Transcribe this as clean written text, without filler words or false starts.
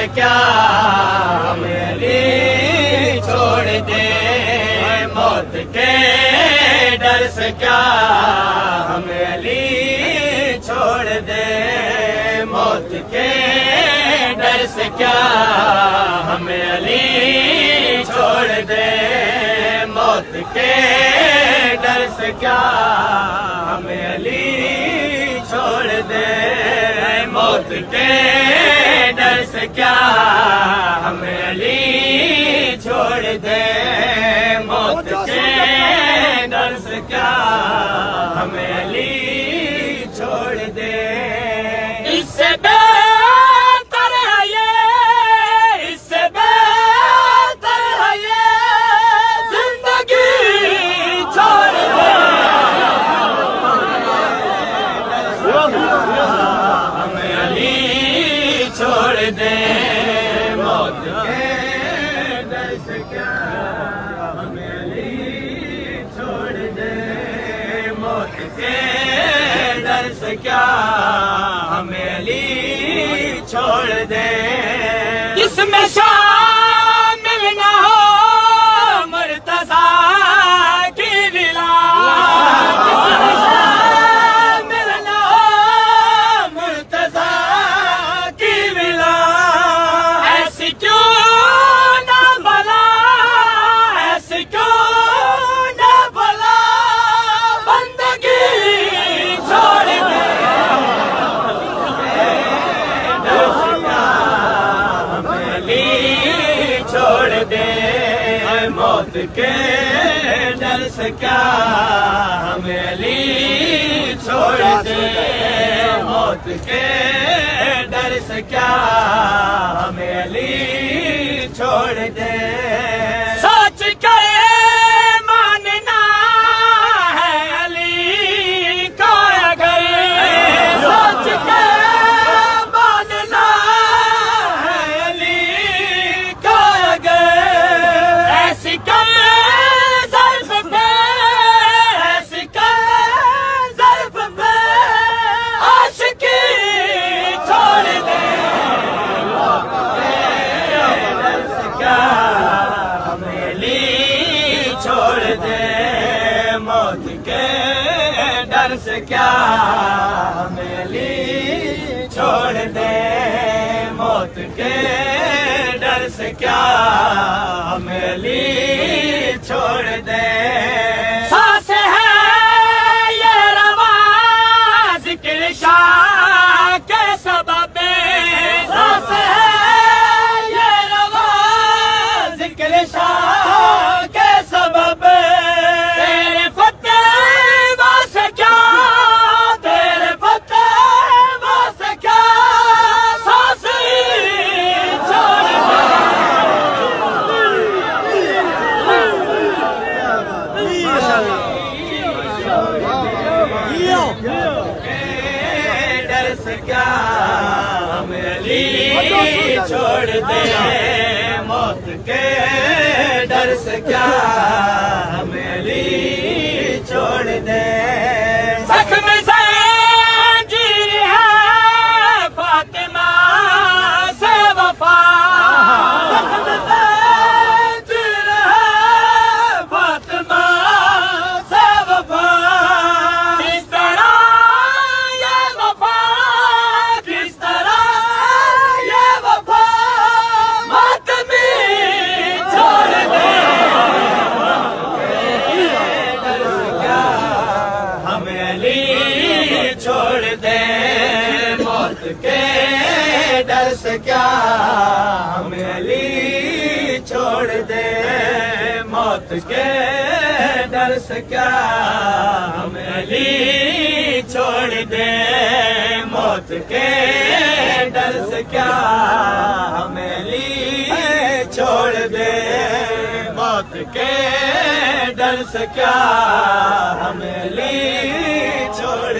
سے کیا ہمیں علی چھوڑ دے، موت کے ڈر سے کیا ہمیں علی چھوڑ دے، موت کے ڈر سے کیا ہمیں علی چھوڑ دے، موت کے ڈر سے کیا ہمیں علی چھوڑ دے، موت کے ڈر سے کیا ہمیں علی چھوڑ دے، موت کے ڈر سے کیا ہمیں علی چھوڑ دے، اس سے بہتر ہے یہ، اس سے بہتر ہے یہ زندگی چھوڑ دے، ہمیں علی چھوڑ دے، موت کے ڈر سے کیا ہمیں علی چھوڑ دے، موت کے ڈر سے کیا ہمیں علی چھوڑ دے، جس میں شامل نہ ہو مرتضیٰ کی ولا، جس میں شامل نہ ہو مرتضیٰ کی ولا، ایسی کیوں نہ بلا، ایسی کیوں نہ بلا بندگی چھوڑ دے، ہمیں علی چھوڑ دے، موت کے ڈر سے کیا ہمیں علی چھوڑ دے، موت کے ڈر سے کیا ہمیں علی چھوڑ دے، سوچ کر ماننا ہے علی کو اگر، سوچ کر ماننا ہے علی کو اگر، ایسی کم ظرف پہ، ایسی کم ظرف پہ عاشقی چھوڑ دے، ڈر سے کیا ہمیں علی چھوڑ دے، موت کے ڈر سے کیا ہمیں علی چھوڑ دے، موت کے ڈر سے کیا ہمیں علی چھوڑ دے، سانس ہے یہ رواں ذکر شاہ کے سبب، سانس ہے یہ رواں ذکر شاہ کے سبب، تیرے فتح سے کیا، تیرے فتح سے کیا سانس چھوڑ دے، ڈر سے کیا ہمیں علی چھوڑ دے، موت کے ڈر سے کیا ہمیں علی چھوڑ دے، زخم زنجیر ہے فاطمہ سے وفا، زخم زنجیر ہے فاطمہ سے وفا، کس طرح یہ وفا، کس طرح یہ وفا ماتمی چھوڑ دے، ڈر سے کیا ہمیں علی چھوڑ دے، موت کے ڈر سے کیا ہمیں علی چھوڑ دے، موت کے ڈر سے کیا ہمیں علی چھوڑ دے، موت کے ڈر سے کیا ہمیں علی چھوڑ دے، موت کے ڈر سے کیا ہمیں علی چھوڑ